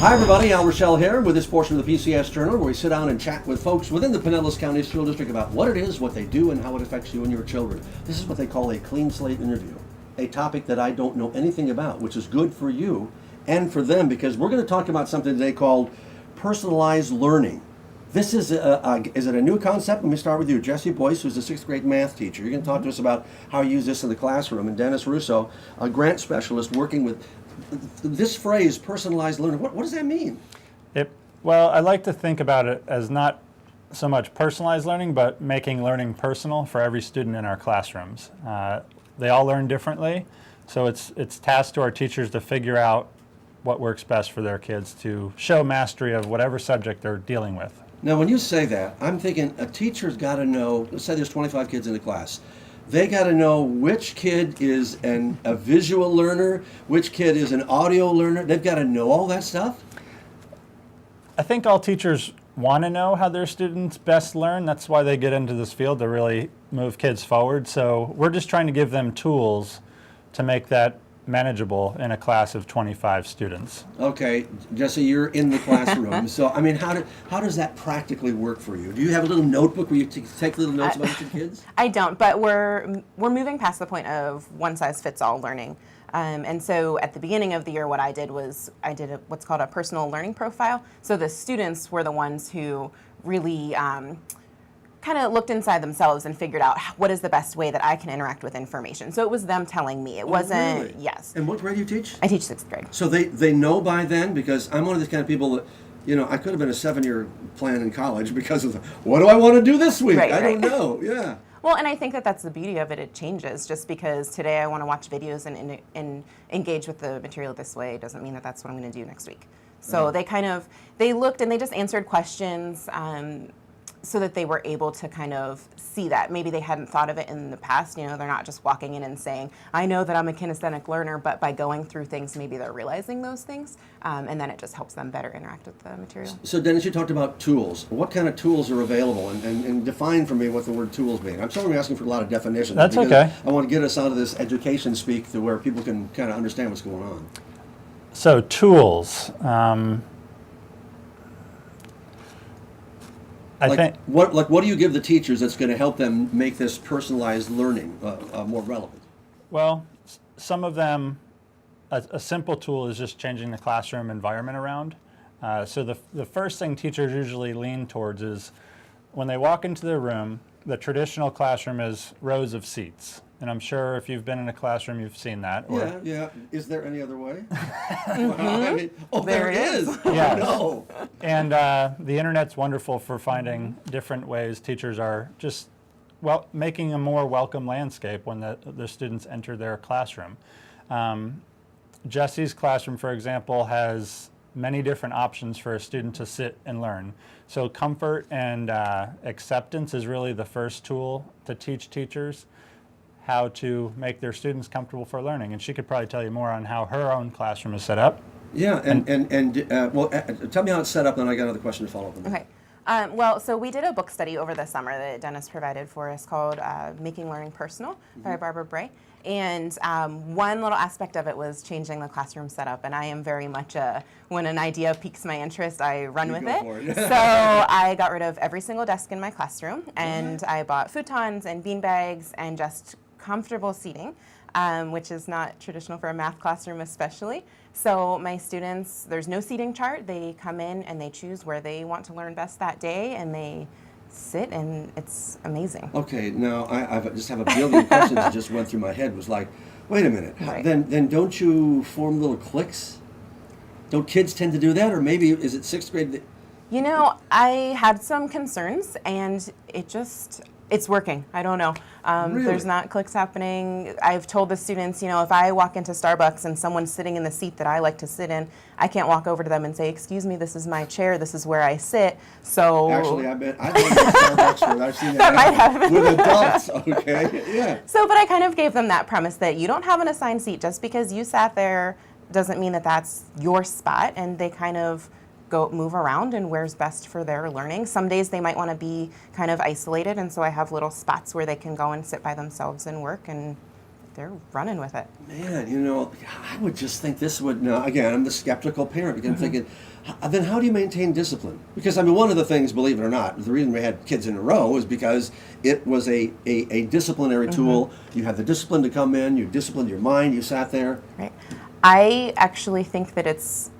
Hi everybody, Al Ruechel here with this portion of the PCS Journal where we sit down and chat with folks within the Pinellas County School District about what it is, what they do, and how it affects you and your children. This is what they call a clean slate interview, a topic that I don't know anything about, which is good for you and for them because we're going to talk about something today called personalized learning. This is it a new concept? Let me start with you. Jesse Boyce, who's a 6th grade math teacher. You're going to talk to us about how you use this in the classroom. And Dennis Russo, a grant specialist working with this phrase, personalized learning. What does that mean? Well, I like to think about it as not so much personalized learning, but making learning personal for every student in our classrooms. They all learn differently, so it's tasked to our teachers to figure out what works best for their kids to show mastery of whatever subject they're dealing with. Now, when you say that, I'm thinking a teacher's got to know, let's say there's 25 kids in the class. They got to know which kid is a visual learner, which kid is an audio learner. They've got to know all that stuff? I think all teachers want to know how their students best learn. That's why they get into this field, to really move kids forward. So we're just trying to give them tools to make that manageable in a class of 25 students. Okay, Jesse, you're in the classroom. So, I mean, how does that practically work for you? Do you have a little notebook where you take little notes about your kids? I don't, but we're moving past the point of one-size-fits-all learning. And so at the beginning of the year, what I did was what's called a personal learning profile. So the students were the ones who really kind of looked inside themselves and figured out what is the best way that I can interact with information. So it was them telling me. It wasn't, really? Yes. And what grade do you teach? I teach 6th grade. So they know by then, because I'm one of these kind of people that, you know, I could have been a 7-year plan in college because of what do I want to do this week? Right, I right. don't know, yeah. Well, and I think that that's the beauty of it. It changes. Just because today I want to watch videos and engage with the material this way doesn't mean that that's what I'm going to do next week. So they looked and they just answered questions so that they were able to kind of see that. Maybe they hadn't thought of it in the past. You know, they're not just walking in and saying, I know that I'm a kinesthetic learner, but by going through things, maybe they're realizing those things, and then it just helps them better interact with the material. So Dennis, you talked about tools. What kind of tools are available? And define for me what the word tools mean. I'm sorry I'm asking for a lot of definitions. That's okay. I want to get us out of this education speak to where people can kind of understand what's going on. So tools. What do you give the teachers that's going to help them make this personalized learning more relevant? Well, some of them, a simple tool is just changing the classroom environment around. So the first thing teachers usually lean towards is when they walk into their room, the traditional classroom is rows of seats. And I'm sure if you've been in a classroom, you've seen that. Yeah. Is there any other way? Mm-hmm. There is. Yes. No. And the internet's wonderful for finding different ways teachers are just making a more welcome landscape when the students enter their classroom. Jesse's classroom, for example, has many different options for a student to sit and learn. So comfort and acceptance is really the first tool to teach teachers how to make their students comfortable for learning. And she could probably tell you more on how her own classroom is set up. Yeah, tell me how it's set up, and I got another question to follow up on. Okay. So we did a book study over the summer that Dennis provided for us called Making Learning Personal by Barbara Bray. And one little aspect of it was changing the classroom setup. And I am very much when an idea piques my interest, I run with it. So I got rid of every single desk in my classroom, and I bought futons and beanbags and just comfortable seating, which is not traditional for a math classroom especially. So my students, there's no seating chart. They come in and they choose where they want to learn best that day, and they sit, and it's amazing. Okay, now I just have a billion questions that just went through my head. Was like, wait a minute, Right. then don't you form little cliques? Don't kids tend to do that? Or maybe, is it 6th grade? You know, I had some concerns, and it's working. I don't know. Really? There's not clicks happening. I've told the students, you know, if I walk into Starbucks and someone's sitting in the seat that I like to sit in, I can't walk over to them and say, excuse me, this is my chair, this is where I sit. So Actually, I've been to Starbucks where I've seen That might happen. with adults, okay? Yeah. So, but I kind of gave them that premise that you don't have an assigned seat. Just because you sat there doesn't mean that that's your spot, and they kind of move around and where's best for their learning. Some days they might want to be kind of isolated, and so I have little spots where they can go and sit by themselves and work, and they're running with it. Man, you know, I would just think this would, now again, I'm the skeptical parent, because I'm thinking, Then how do you maintain discipline? Because I mean, one of the things, believe it or not, the reason we had kids in a row is because it was a disciplinary tool. You had the discipline to come in, you disciplined your mind, you sat there. Right. I actually think that it's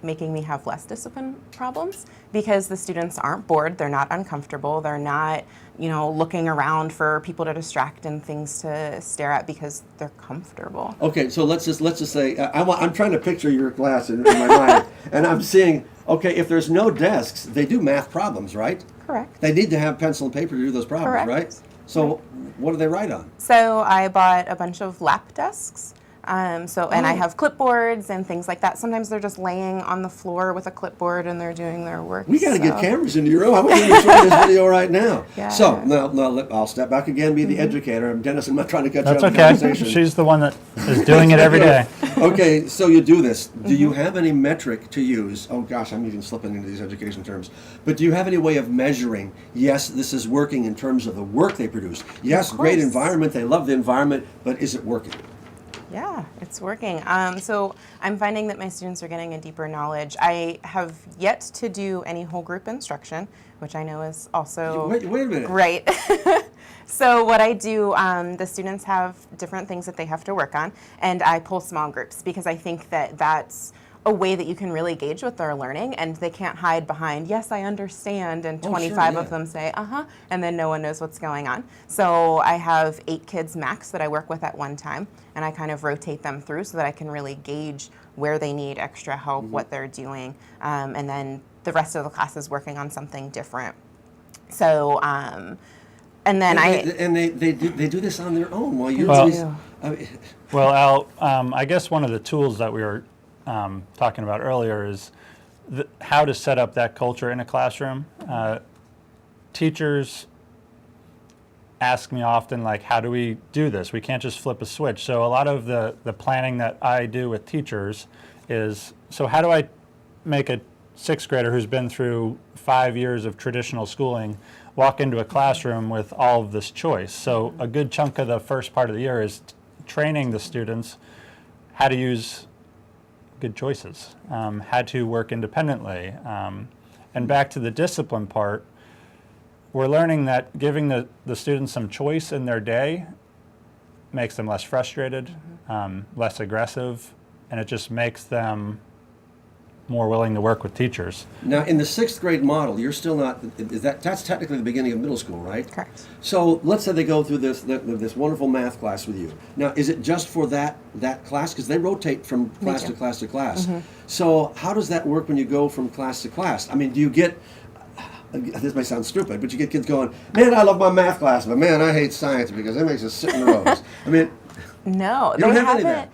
making me have less discipline problems because the students aren't bored, they're not uncomfortable, they're not, looking around for people to distract and things to stare at because they're comfortable. Okay, so let's just say I'm trying to picture your class in my mind, and I'm seeing, okay, if there's no desks, they do math problems, right? Correct. They need to have pencil and paper to do those problems, Correct. right? So what do they write on? So I bought a bunch of lap desks. And I have clipboards and things like that. Sometimes they're just laying on the floor with a clipboard and they're doing their work. We got to get cameras into your room. I want you to show this video right now. Yeah. So now I'll step back again, be the educator. I'm Dennis. I'm not trying to cut you That's out of the okay. conversation. She's the one that is doing it every day. Okay, so you do this. Do you have any metric to use? Oh gosh, I'm even slipping into these education terms. But do you have any way of measuring, yes, this is working in terms of the work they produce? Yes, great environment. They love the environment, but is it working? Yeah, it's working. So I'm finding that my students are getting a deeper knowledge. I have yet to do any whole group instruction, which I know is also Wait a minute. great. So what I do, the students have different things that they have to work on, and I pull small groups because I think that that's a way that you can really gauge what they're learning, and they can't hide behind, yes, I understand, and 25 of them say, and then no one knows what's going on. So I have 8 kids max that I work with at one time, and I kind of rotate them through so that I can really gauge where they need extra help, what they're doing, and then the rest of the class is working on something different. So, and then they do this on their own while you're Well, Al, I guess one of the tools that we were talking about earlier is how to set up that culture in a classroom. Teachers ask me often, like, how do we do this? We can't just flip a switch. So a lot of the planning that I do with teachers is, so how do I make a 6th grader who's been through 5 years of traditional schooling walk into a classroom with all of this choice? So a good chunk of the first part of the year is training the students how to use good choices, how to work independently. And back to the discipline part, we're learning that giving the students some choice in their day makes them less frustrated, less aggressive, and it just makes them more willing to work with teachers. Now, in the 6th grade model, you're still not, that's technically the beginning of middle school, right? Correct. So let's say they go through this wonderful math class with you. Now, is it just for that class? Because they rotate from class to class to class. So how does that work when you go from class to class? I mean, do you get, this may sound stupid, but you get kids going, man, I love my math class, but man, I hate science because it makes us sit in rows. I mean, no, you don't they have any of haven't. that.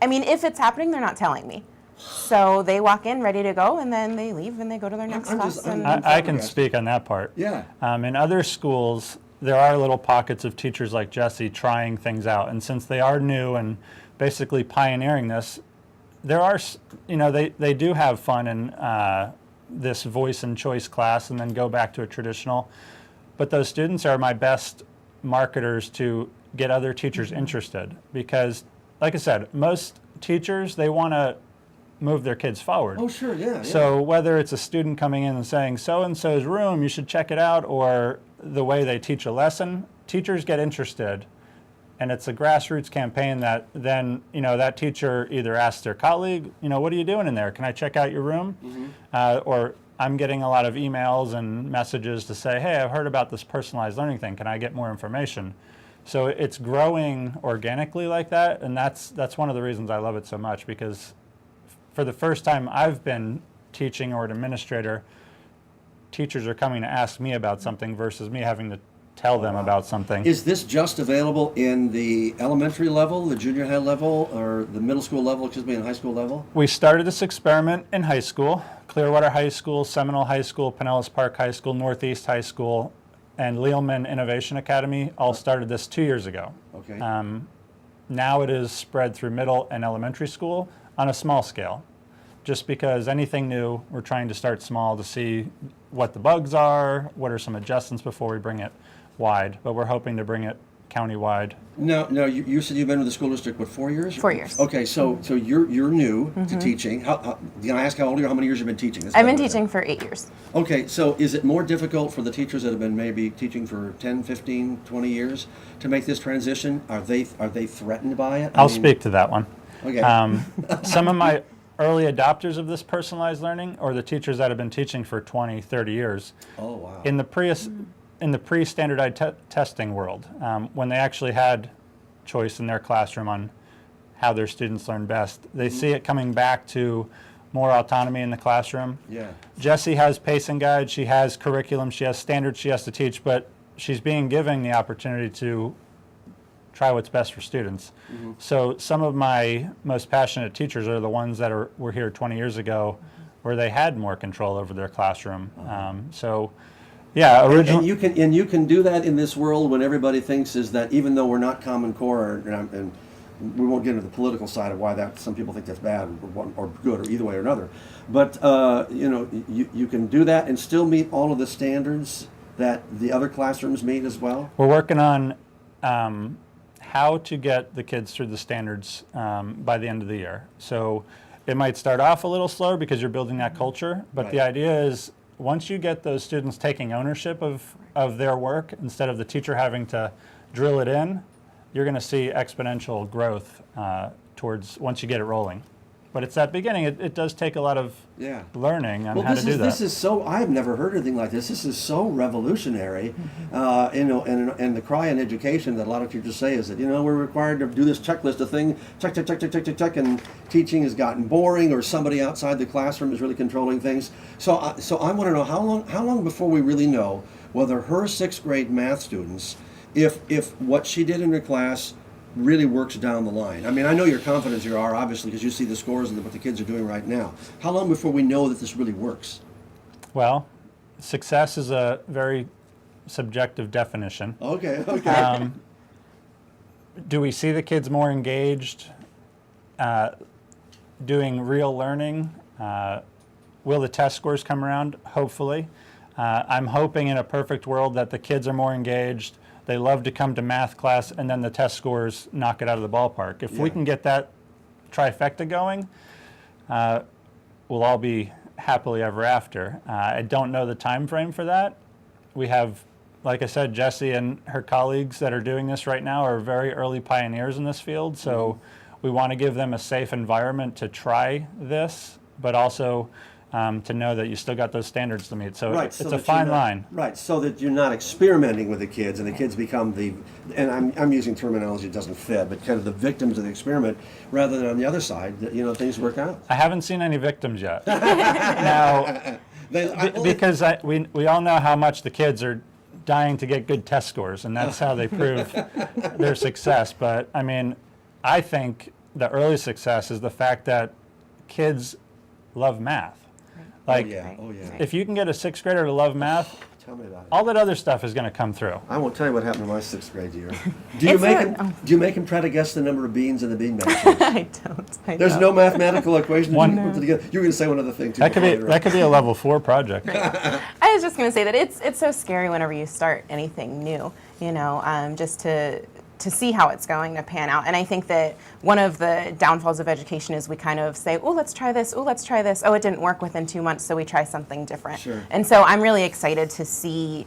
I mean, if it's happening, they're not telling me. So they walk in ready to go, and then they leave and they go to their next class. I can speak on that part. Yeah. In other schools, there are little pockets of teachers like Jesse trying things out. And since they are new and basically pioneering this, there are, they do have fun in this voice and choice class and then go back to a traditional. But those students are my best marketers to get other teachers interested because, like I said, most teachers, they want to move their kids forward. Oh, sure, yeah. So whether it's a student coming in and saying, so-and-so's room, you should check it out, or the way they teach a lesson, teachers get interested. And it's a grassroots campaign that then, that teacher either asks their colleague, what are you doing in there? Can I check out your room? Or I'm getting a lot of emails and messages to say, hey, I've heard about this personalized learning thing. Can I get more information? So it's growing organically like that, and that's one of the reasons I love it so much, because for the first time I've been teaching or an administrator, teachers are coming to ask me about something versus me having to tell them about something. Is this just available in the elementary level, the junior high level, or the middle school level, and high school level? We started this experiment in high school. Clearwater High School, Seminole High School, Pinellas Park High School, Northeast High School, and Lealman Innovation Academy all started this 2 years ago. Okay. Now it is spread through middle and elementary school on a small scale. Just because anything new, we're trying to start small to see what the bugs are, what are some adjustments before we bring it wide. But we're hoping to bring it countywide. No, you said you've been with the school district, what, 4 years? 4 years. Okay, so you're new to teaching. How, can I ask how old you are? How many years you've been teaching? I've been teaching for 8 years. Okay, so is it more difficult for the teachers that have been maybe teaching for 10, 15, 20 years to make this transition? Are they threatened by it? I'll speak to that one. Okay. Some of my early adopters of this personalized learning are the teachers that have been teaching for 20, 30 years. Oh, wow. In the pre-standardized testing world, when they actually had choice in their classroom on how their students learn best, they see it coming back to more autonomy in the classroom. Yeah. Jessie has pacing guides, she has curriculum, she has standards she has to teach, but she's being given the opportunity to try what's best for students. So some of my most passionate teachers are the ones that were here 20 years ago where they had more control over their classroom. Yeah, And you can do that in this world when everybody thinks is that even though we're not Common Core, and we won't get into the political side of why that some people think that's bad or good or either way or another, but you can do that and still meet all of the standards that the other classrooms meet as well. we're working on how to get the kids through the standards by the end of the year. So it might start off a little slower because you're building that culture, but the Right. idea is once you get those students taking ownership of their work instead of the teacher having to drill it in, you're going to see exponential growth towards once you get it rolling. But it's that beginning. It does take a lot of learning on how to do that. This is so, I've never heard anything like this. This is so revolutionary. And the cry in education that a lot of teachers say is that, we're required to do this checklist of thing, check, check, check, check, check, check, check, and teaching has gotten boring, or somebody outside the classroom is really controlling things. So I want to know how long before we really know whether her 6th grade math students, if what she did in her class really works down the line. I mean, I know you're confident as you are, obviously, because you see the scores and what the kids are doing right now. How long before we know that this really works? Well, success is a very subjective definition. Okay. Do we see the kids more engaged, doing real learning? Will the test scores come around? Hopefully. I'm hoping in a perfect world that the kids are more engaged, they love to come to math class, and then the test scores knock it out of the ballpark. If we can get that trifecta going, we'll all be happily ever after. I don't know the time frame for that. We have, like I said, Jessie and her colleagues that are doing this right now are very early pioneers in this field, so we want to give them a safe environment to try this, but also to know that you still got those standards to meet. So it's a fine line. Right, so that you're not experimenting with the kids and the kids become and I'm using terminology that doesn't fit, but kind of the victims of the experiment, rather than on the other side, that, things work out. I haven't seen any victims yet. Now, because we all know how much the kids are dying to get good test scores, and that's how they prove their success. But, I mean, I think the early success is the fact that kids love math. Like, if you can get a 6th grader to love math, tell me about it. All that other stuff is going to come through. I won't tell you what happened in my 6th grade year. Do you make him try to guess the number of beans in the bean bag? I don't. There's no mathematical equation that you can put together. You were going to say one other thing too. That could be a level 4 project. I was just going to say that it's so scary whenever you start anything new, just to see how it's going to pan out. And I think that one of the downfalls of education is we kind of say, oh, let's try this, oh, let's try this. Oh, it didn't work within 2 months, so we try something different. Sure. And so I'm really excited to see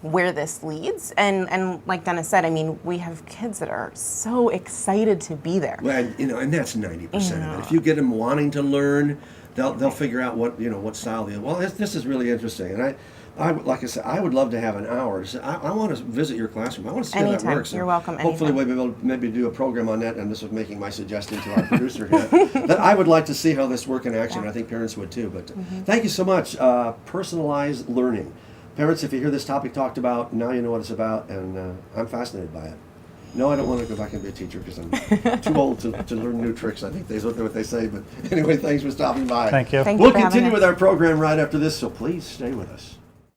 where this leads. And like Dennis said, I mean, we have kids that are so excited to be there. Well, and that's 90% of it. If you get them wanting to learn, they'll figure out what style they. Well, this is really interesting, and like I said, I would love to have an hour. I want to visit your classroom. I want to see how that works. You're welcome. Hopefully, we'll be able to maybe do a program on that. And this was making my suggestion to our producer here. That I would like to see how this works in action. I think parents would too. But thank you so much. Personalized learning. Parents, if you hear this topic talked about, now you know what it's about, and I'm fascinated by it. No, I don't want to go back and be a teacher because I'm too old to learn new tricks. I think that's what they say. But anyway, thanks for stopping by. Thank you. Thank you We'll for having continue us. with our program right after this, so please stay with us.